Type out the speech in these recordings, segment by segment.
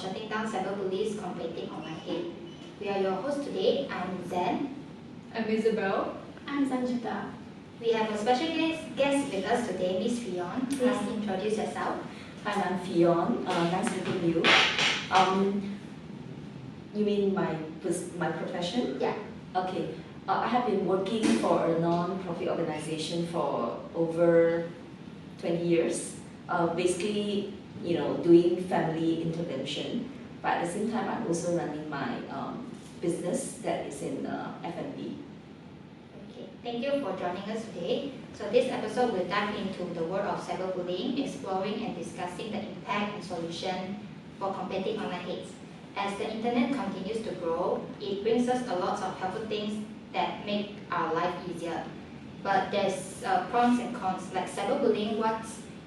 shutting down cyberbullies combating online hate. We are your hosts today. I'm Zhen. I'm Isabel. I'm Sanjita. We have a special guest with us today, Miss Fyon. Please introduce yourself. Hi, I'm Fyon. Nice meeting you. You mean my profession? Yeah. Okay. I have been working for a non-profit organization for over 20 years. Basically, doing family intervention. But at the same time, I'm also running my business that is in F&B. Okay. Thank you for joining us today. So this episode will dive into the world of cyberbullying, exploring and discussing the impact and solution for combating online hate. As the internet continues to grow, it brings us a lot of helpful things that make our life easier. But there's pros and cons, like cyberbullying,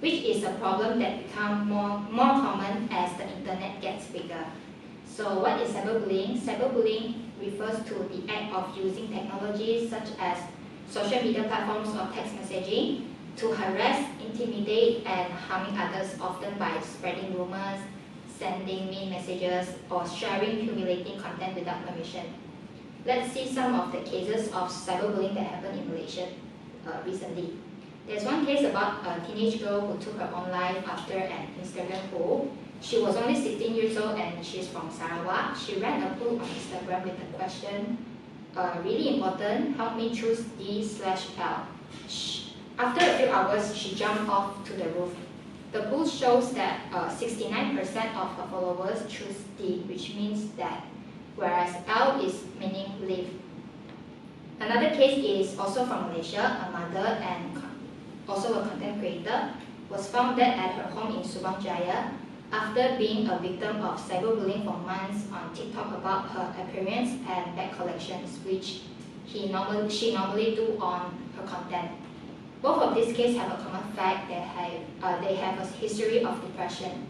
which is a problem that becomes more common as the internet gets bigger. So what is cyberbullying? Cyberbullying refers to the act of using technologies such as social media platforms or text messaging to harass, intimidate, and harming others, often by spreading rumors, sending mean messages, or sharing humiliating content without permission. Let's see some of the cases of cyberbullying that happened in Malaysia recently. There's one case about a teenage girl who took her own life after an Instagram poll. She was only 16 years old and she's from Sarawak. She ran a poll on Instagram with the question, really important, help me choose D/L. After a few hours, she jumped off to the roof. The poll shows that 69% of her followers choose D, which means that, whereas L is meaning live. Another case is also from Malaysia. A mother and also a content creator was found dead at her home in Subang Jaya after being a victim of cyberbullying for months on TikTok about her appearance and bag collections, which she normally do on her content. Both of these cases have a common fact that they have a history of depression.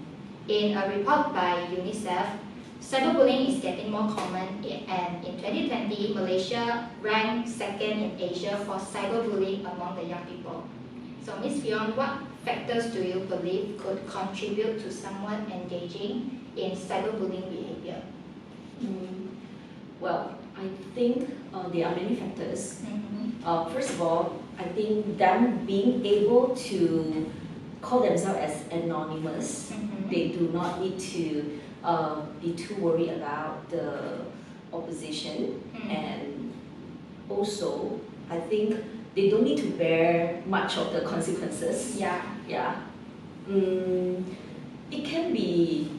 In a report by UNICEF, cyberbullying is getting more common, and in 2020, Malaysia ranked second in Asia for cyberbullying among the young people. So, Ms. Fyon, what factors do you believe could contribute to someone engaging in cyberbullying behavior? Well, I think there are many factors. Mm-hmm. First of all, I think them being able to call themselves as anonymous, they do not need to be too worried about the opposition, and also I think they don't need to bear much of the consequences. Yeah. It can be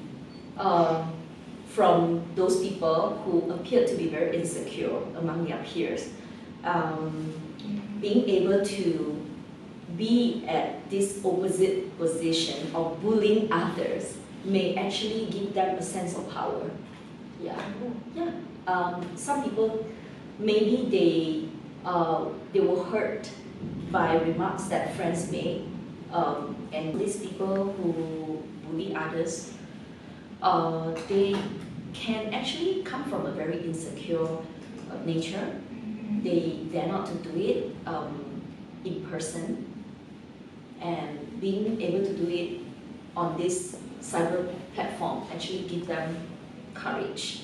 from those people who appear to be very insecure among their peers. Being able to be at this opposite position of bullying others may actually give them a sense of power. Some people, maybe they were hurt by remarks that friends made, and these people who bully others, they can actually come from a very insecure nature. They dare not to do it in person, and being able to do it on this cyber platform actually give them courage.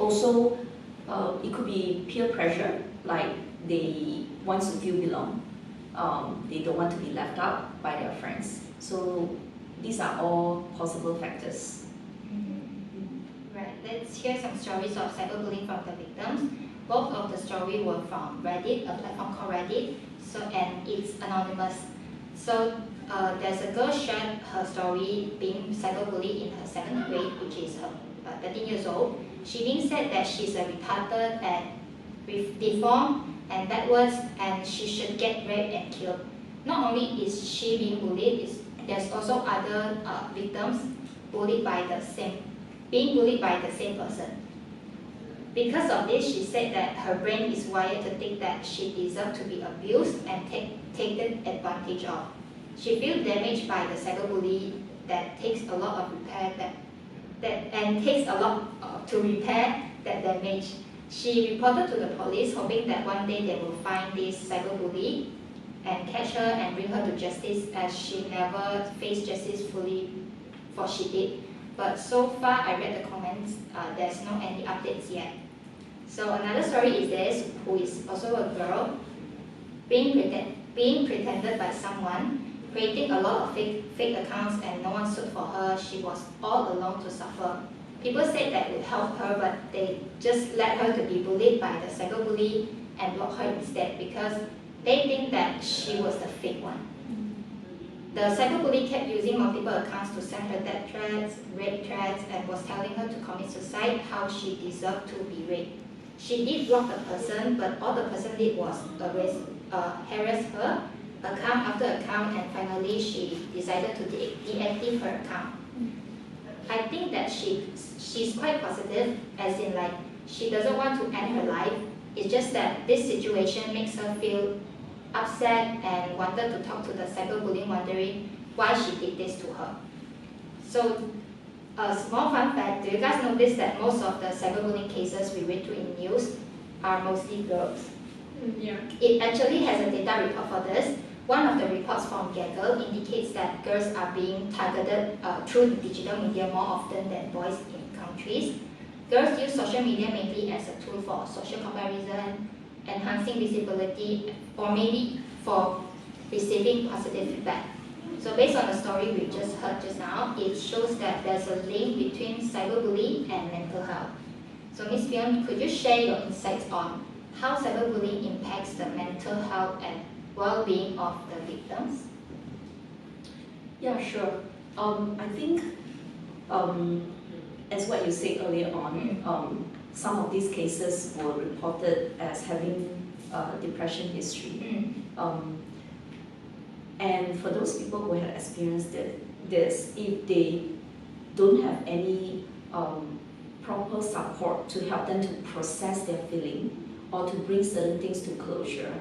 Also, it could be peer pressure, like they want to feel belong. They don't want to be left out by their friends. So these are all possible factors. Right. Let's hear some stories of cyberbullying from the victims. Both of the stories were from Reddit, a platform called Reddit. And it's anonymous. So there's a girl shared her story being cyberbullied in her 2nd grade, which is 13 years old. She being said that she's a retarded and deformed and backwards, and she should get raped and killed. Not only is she being bullied, there's also other victims being bullied by the same person. Because of this, she said that her brain is wired to think that she deserves to be abused and taken advantage of. She feels damaged by the cyberbully that takes a lot of repair to repair that damage. She reported to the police, hoping that one day they will find this cyberbully and catch her and bring her to justice, as she never faced justice fully for she did. but so far I read the comments, there's no any updates yet. So another story is this, who is also a girl, being pretended by someone, creating a lot of fake accounts, and no one stood for her. She was all alone to suffer. People said that would help her, but they just let her to be bullied by the cyberbully and block her instead because they think that she was the fake one. The cyberbully kept using multiple accounts to send her death threats, rape threats, and was telling her to commit suicide, how she deserved to be raped. She did block the person, but all the person did was harass her account after account, and finally she decided to deactivate her account. I think that she's quite positive, as in like she doesn't want to end her life. It's just that this situation makes her feel upset and wanted to talk to the cyberbullying, wondering why she did this to her. So a small fun fact, do you guys notice that most of the cyberbullying cases we read through in news are mostly girls? Yeah. It actually has a data report for this. One of the reports from Gaggle indicates that girls are being targeted through the digital media more often than boys in countries. Girls use social media mainly as a tool for social comparison, enhancing visibility, or maybe for receiving positive feedback. So based on the story we just heard just now, it shows that there's a link between cyberbullying and mental health. So Ms. Fyon, could you share your insights on how cyberbullying impacts the mental health and well-being of the victims? Yeah, sure. I think, as what you said earlier on, some of these cases were reported as having depression history. And for those people who have experienced this, if they don't have any proper support to help them to process their feeling or to bring certain things to closure,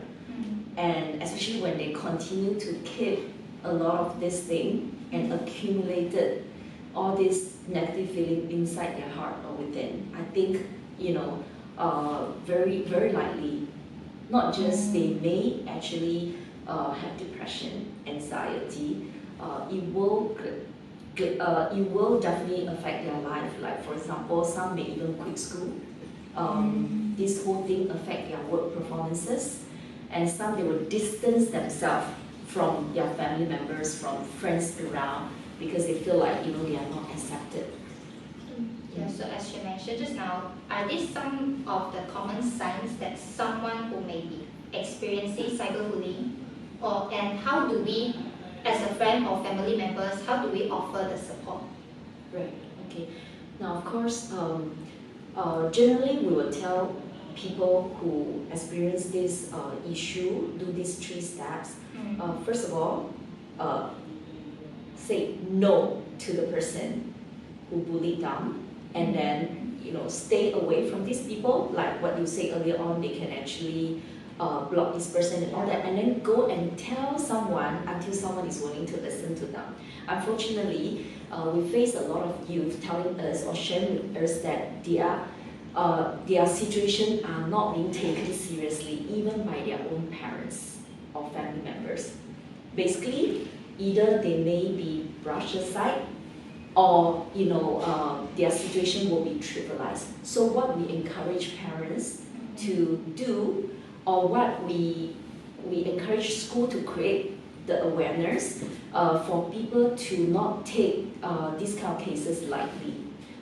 and especially when they continue to keep a lot of this thing and accumulated all this negative feeling inside their heart or within, I think, very, very likely, not just they may actually have depression, anxiety, it will definitely affect their life. Like for example, some may even quit school. This whole thing affect their work performances, and some they will distance themselves from their family members, from friends around, because they feel like they are not accepted. Yeah, so as you mentioned just now, are these some of the common signs that someone who may be experiencing cyberbullying, and how do we, as a friend or family members, how do we offer the support? Right. Okay. Now, of course, generally we will tell people who experience this issue, do these 3 steps. First of all, say no to the person who bullied them, and then stay away from these people. Like what you said earlier on, they can actually block this person and all that, and then go and tell someone until someone is willing to listen to them. Unfortunately, we face a lot of youth telling us or sharing with us that their situation are not being taken seriously even by their own parents or family members. Basically, either they may be brushed aside, or their situation will be trivialized. So what we encourage parents to do, or what we encourage school to create the awareness for people to not take these kind of cases lightly.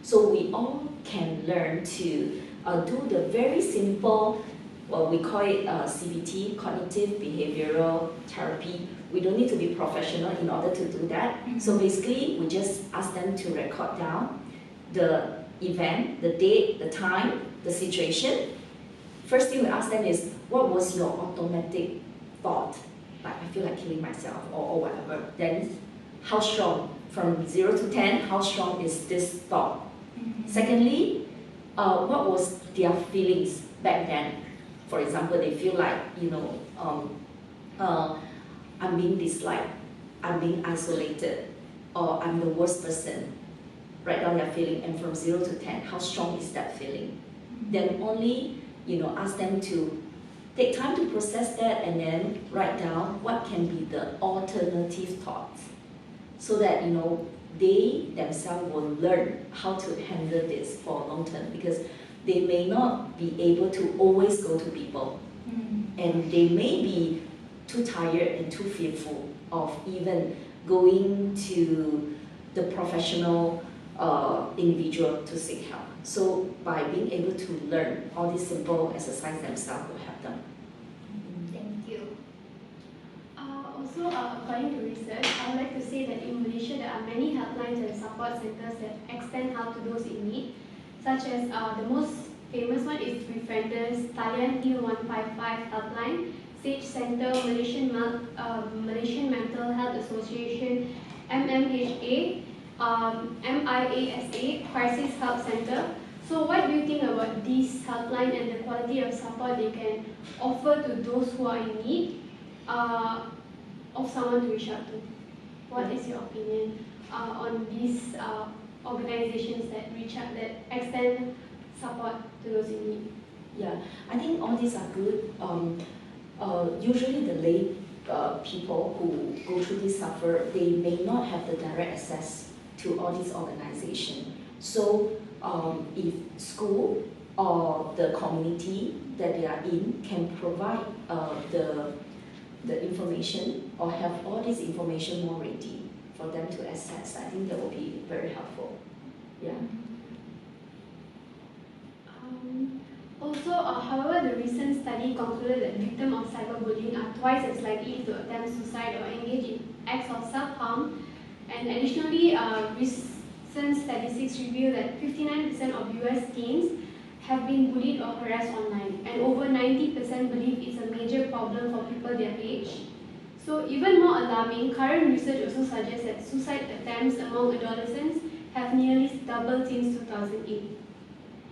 So we all can learn to do the very simple, we call it CBT, cognitive behavioral therapy. We don't need to be professional in order to do that. So basically, we just ask them to record down the event, the date, the time, the situation. First thing we ask them is, what was your automatic thought? Like, I feel like killing myself or whatever. Then, how strong? From 0 to 10, how strong is this thought? Secondly, what was their feelings back then? For example, they feel like, I'm being disliked, I'm being isolated, or I'm the worst person. Write down their feeling, and from 0 to 10, how strong is that feeling? Then only, ask them to take time to process that, and then write down what can be the alternative thoughts, so that they themselves will learn how to handle this for long term, because they may not be able to always go to people, and they may be too tired and too fearful of even going to the professional individual to seek help. So by being able to learn all these simple exercises themselves will help them. Thank you. Also, according to research, I would like to say that in Malaysia there are many helplines and support centers that extend help to those in need, such as the most famous one is Befrienders, Talian Heal 155 helpline, Sage Center, Malaysian Mental Health Association, MMHA, MIASA, Crisis Help Center. So what do you think about these helpline and the quality of support they can offer to those who are in need of someone to reach out to? What is your opinion on these organizations that reach out, that extend support to those in need? Yeah, I think all these are good. Usually the lay people who go through this suffer, they may not have the direct access to all these organizations. So if school or the community that they are in can provide the information or have all this information more ready for them to access, I think that will be very helpful. Yeah. Also, however, the recent study concluded that victims of cyberbullying are twice as likely to attempt suicide or engage in acts of self-harm. And additionally, recent statistics reveal that 59% of US teens have been bullied or harassed online, and over 90% believe it's a major problem for people their age. So even more alarming, current research also suggests that suicide attempts among adolescents have nearly doubled since 2008.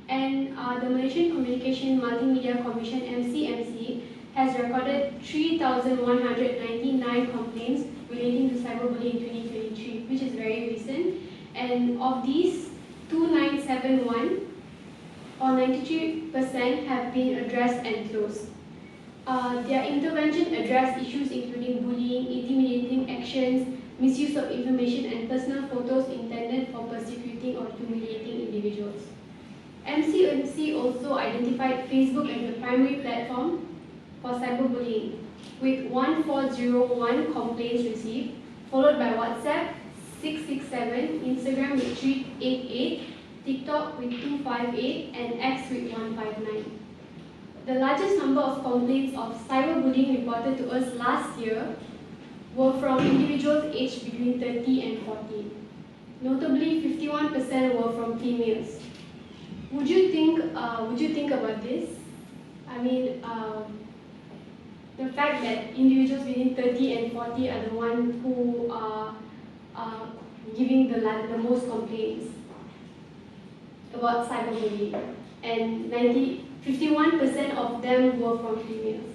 And the Malaysian Communication Multimedia Commission (MCMC) has recorded 3,199 complaints relating to cyberbullying in 2023, which is very recent. And of these, 2,971 or 93% have been addressed and closed. Their intervention addressed issues including bullying, intimidating actions, misuse of information, and personal photos intended for persecuting or humiliating individuals. MCMC also identified Facebook as the primary platform for cyberbullying, with 1,401 complaints received, followed by WhatsApp 667, Instagram with 388, TikTok with 258, and X with 159. The largest number of complaints of cyberbullying reported to us last year were from individuals aged between 30 and 40. Notably, 51% were from females. Would you think about this? I mean, the fact that individuals between 30 and 40 are the ones who are giving the most complaints about cyberbullying, and 51% of them were from females,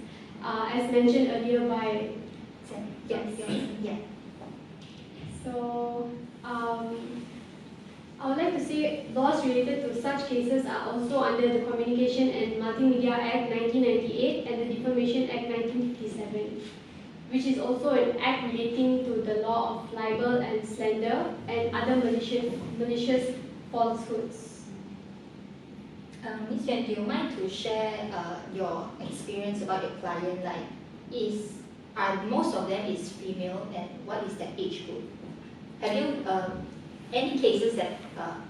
as mentioned earlier by. Yeah. So. I would like to say laws related to such cases are also under the Communication and Multimedia Act 1998 and the Defamation Act 1957, which is also an act relating to the law of libel and slander and other malicious falsehoods. Ms. Jen, do you mind to share your experience about your client? Like, are most of them is female, and what is their age group? Have you any cases that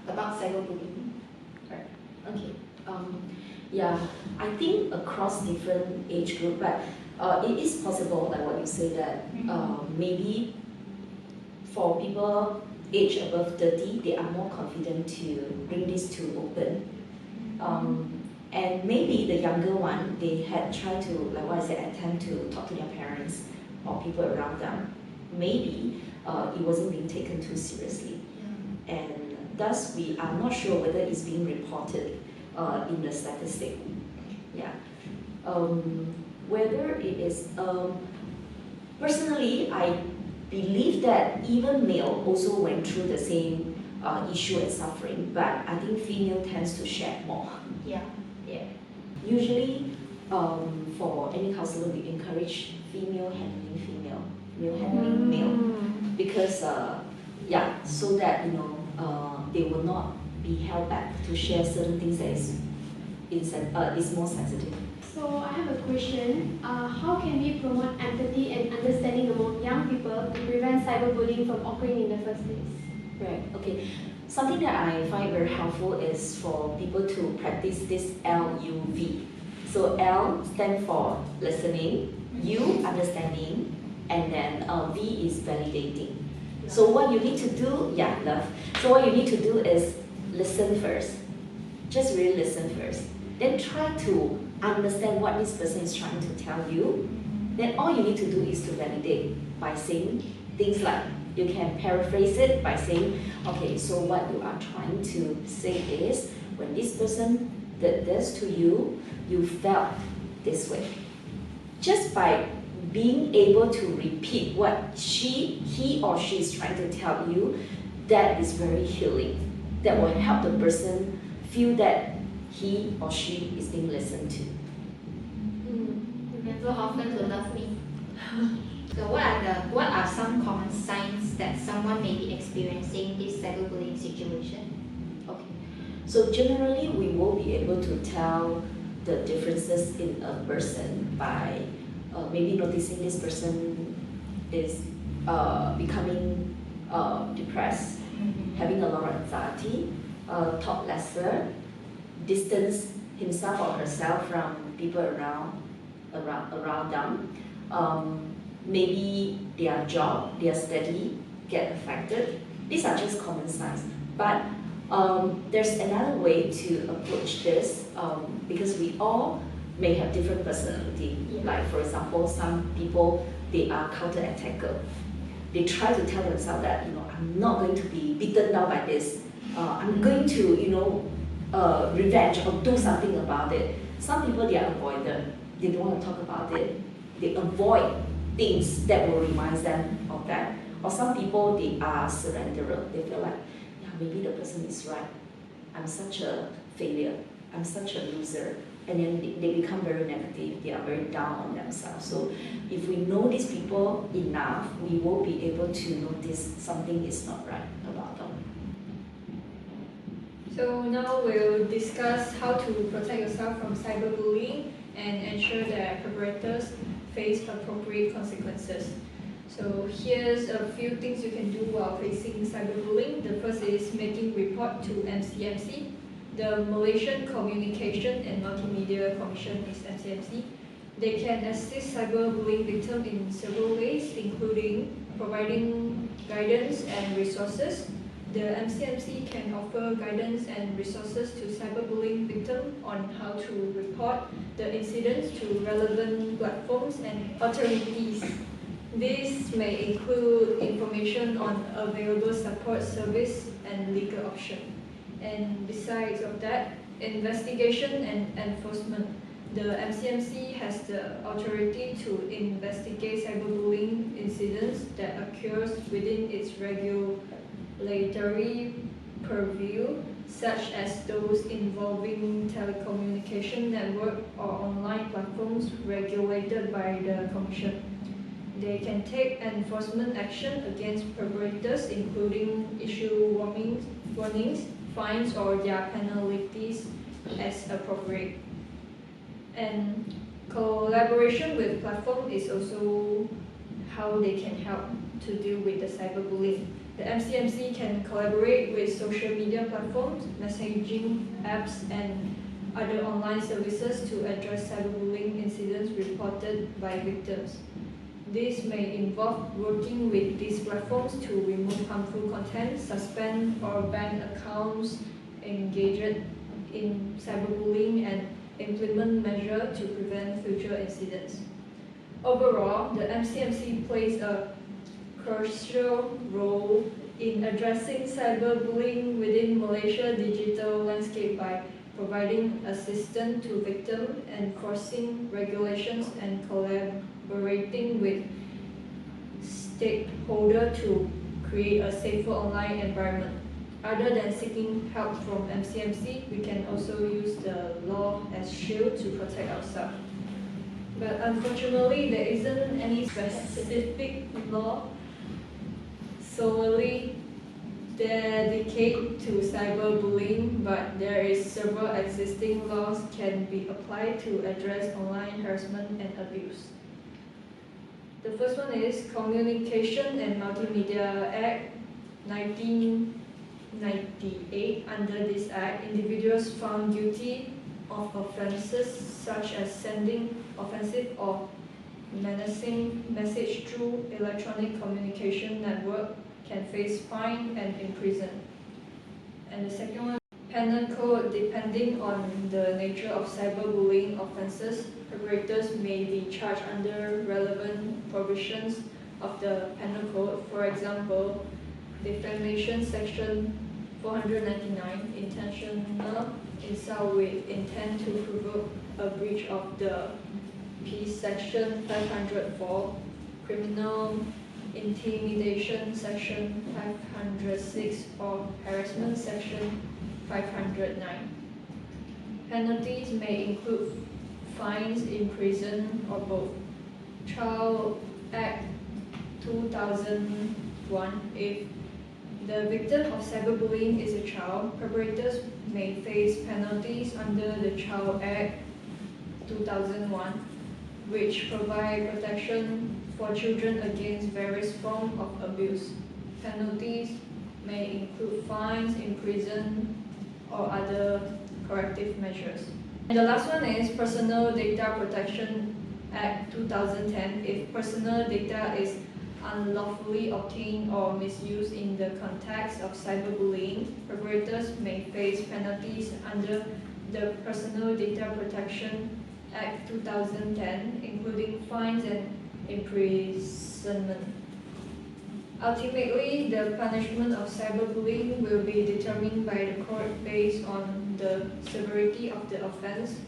about cyberbullying? Right. Okay. Yeah, I think across different age group, but it is possible, like what you say, that maybe for people aged above 30, they are more confident to bring this to open. And maybe the younger one, they had tried to, like what I said, attempt to talk to their parents or people around them. Maybe it wasn't being taken too seriously. And thus we are not sure whether it's being reported in the statistic. Yeah. Whether it is, personally, I believe that even male also went through the same issue and suffering, but I think female tends to share more. Yeah. Usually, for any counselor, we encourage female handling female, male handling male, because yeah, so that they will not be held back to share certain things that is more sensitive. So I have a question. How can we promote empathy and understanding among young people to prevent cyberbullying from occurring in the first place? Right, okay. Something that I find very helpful is for people to practice this LUV. So L stands for listening, U understanding, and then V is validating. So what you need to do, love. So what you need to do is listen first. Just really listen first. Then try to understand what this person is trying to tell you. Then all you need to do is to validate by saying things like, you can paraphrase it by saying, okay, so what you are trying to say is, when this person did this to you, you felt this way. Just by being able to repeat what he or she is trying to tell you, that is very healing. That will help the person feel that he or she is being listened to. Remember often to love me. So what are some common signs that someone may be experiencing this cyberbullying situation? Okay. So generally, we will be able to tell the differences in a person by maybe noticing this person is becoming depressed, having a lot of anxiety, talk lesser, distance himself or herself from people around them. Maybe their job, their study get affected. These are just common signs. But there's another way to approach this because we all may have different personality. Like for example, some people, they are counter-attacker. They try to tell themselves that, I'm not going to be beaten down by this. I'm going to, revenge or do something about it. Some people, they are avoidant. They don't want to talk about it. They avoid things that will remind them of that. Or some people, they are surrenderer. They feel like, maybe the person is right. I'm such a failure. I'm such a loser. And then they become very negative. They are very down on themselves. So if we know these people enough, we will be able to notice something is not right about them. So now we'll discuss how to protect yourself from cyberbullying and ensure that perpetrators face appropriate consequences. So here's a few things you can do while facing cyberbullying. The first is making report to MCMC. The Malaysian Communication and Multimedia Commission is MCMC. They can assist cyberbullying victims in several ways, including providing guidance and resources. The MCMC can offer guidance and resources to cyberbullying victims on how to report the incidents to relevant platforms and authorities. This may include information on available support service and legal option. And besides of that, investigation and enforcement. The MCMC has the authority to investigate cyberbullying incidents that occurs within its regulatory purview, such as those involving telecommunication network or online platforms regulated by the Commission. They can take enforcement action against perpetrators, including issue warnings, fines, or their penalties as appropriate. And collaboration with platform is also how they can help to deal with the cyberbullying. The MCMC can collaborate with social media platforms, messaging apps, and other online services to address cyberbullying incidents reported by victims. This may involve working with these platforms to remove harmful content, suspend or ban accounts engaged in cyberbullying, and implement measures to prevent future incidents. Overall, the MCMC plays a crucial role in addressing cyberbullying within Malaysia's digital landscape by providing assistance to victims, enforcing regulations, and collaborating with stakeholders to create a safer online environment. Other than seeking help from MCMC, we can also use the law as shield to protect ourselves. But unfortunately, there isn't any specific law solely dedicate to cyberbullying, but there is several existing laws can be applied to address online harassment and abuse. The first one is Communication and Multimedia Act 1998. Under this act, individuals found guilty of offences such as sending offensive or menacing message through electronic communication network can face fine and imprisonment. And the second one, penal code. Depending on the nature of cyberbullying offences, perpetrators may be charged under relevant provisions of the penal code. For example, defamation section 499, intentional insult with intent to provoke a breach of the peace section 504, criminal intimidation section 506, or harassment section 509. Penalties may include fines, imprisonment, or both. Child Act 2001. If the victim of cyberbullying is a child, perpetrators may face penalties under the Child Act 2001, which provide protection for children against various forms of abuse. Penalties may include fines, imprisonment, or other corrective measures. And the last one is Personal Data Protection Act 2010. If personal data is unlawfully obtained or misused in the context of cyberbullying, perpetrators may face penalties under the Personal Data Protection Act 2010, including fines and imprisonment. Ultimately, the punishment of cyberbullying will be determined by the court based on the severity of the offense,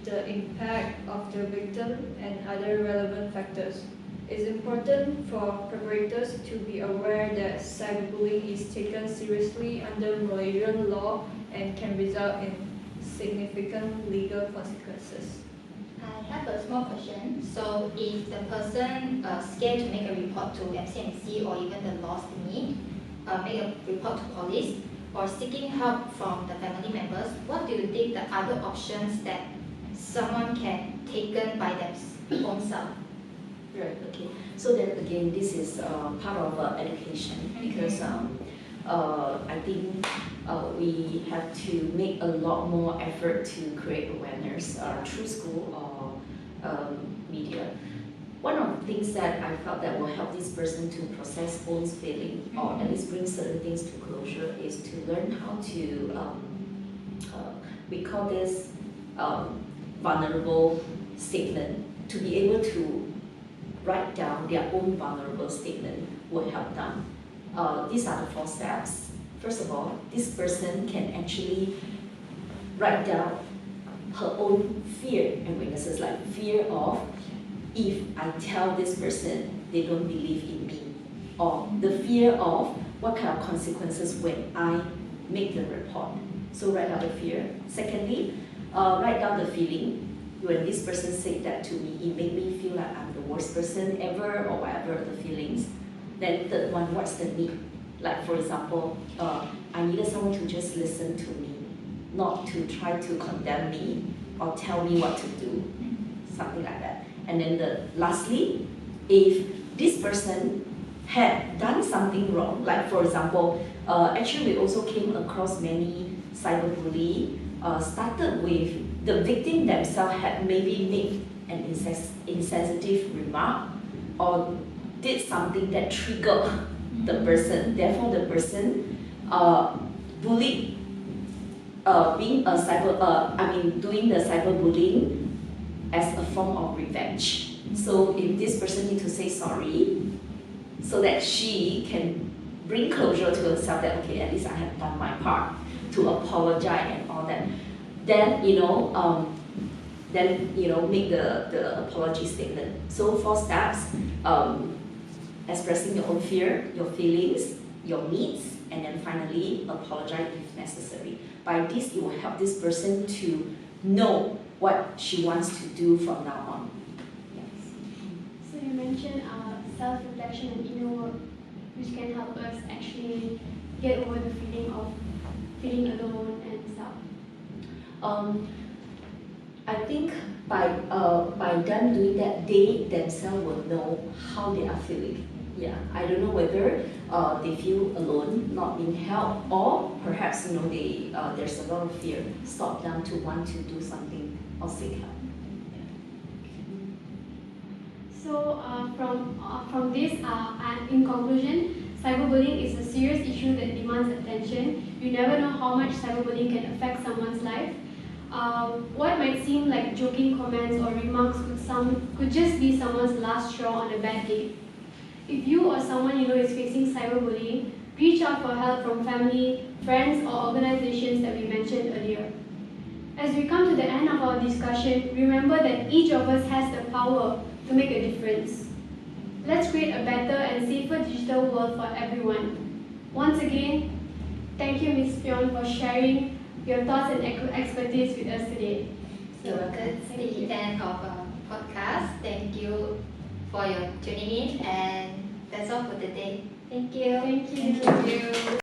the impact of the victim, and other relevant factors. It's important for perpetrators to be aware that cyberbullying is taken seriously under Malaysian law and can result in significant legal consequences. I have a small question. So if the person scared to make a report to MCMC or even the law thingy, make a report to police, or seeking help from the family members, what do you think the other options that someone can taken by themselves? Right, okay. So then again, this is part of education, because I think we have to make a lot more effort to create awareness through school or media. One of the things that I felt that will help this person to process own feeling, or at least bring certain things to closure, is to learn how to, we call this vulnerable statement, to be able to write down their own vulnerable statement will help them. These are the 4 steps. First of all, this person can actually write down her own fear and weaknesses, like fear of, if I tell this person, they don't believe in me, or the fear of what kind of consequences when I make the report. So write down the fear. Secondly, write down the feeling. When this person said that to me, it made me feel like I'm the worst person ever, or whatever the feelings. Then third one, what's the need? Like for example, I needed someone to just listen to me, not to try to condemn me or tell me what to do, something like that. And then lastly, if this person had done something wrong, like for example, actually we also came across many cyberbully, started with the victim themselves had maybe made an insensitive remark or did something that triggered the person. Therefore, the person bullied, doing the cyberbullying as a form of revenge. So if this person needs to say sorry, so that she can bring closure to herself that okay, at least I have done my part to apologize and all that. Then make the apology statement. So 4 steps: expressing your own fear, your feelings, your needs, and then finally apologize if necessary. By this, it will help this person to know what she wants to do from now on. Yes. So you mentioned self-reflection and inner work, which can help us actually get over the feeling of feeling alone and stuff? I think by them doing that, they themselves will know how they are feeling. Yeah, I don't know whether they feel alone, not being helped, or perhaps they there's a lot of fear stop them to want to do something or seek help. So from this, and in conclusion, cyberbullying is a serious issue that demands attention. You never know how much cyberbullying can affect someone's life. What might seem like joking comments or remarks could just be someone's last straw on a bad day. If you or someone you know is facing cyberbullying, reach out for help from family, friends, or organizations that we mentioned earlier. As we come to the end of our discussion, remember that each of us has the power to make a difference. Let's create a better and safer digital world for everyone. Once again, thank you, Ms. Fyon, for sharing your thoughts and expertise with us today. So that's the end of our podcast. Thank you for your tuning in, and that's all for today. Thank you. Thank you. Thank you.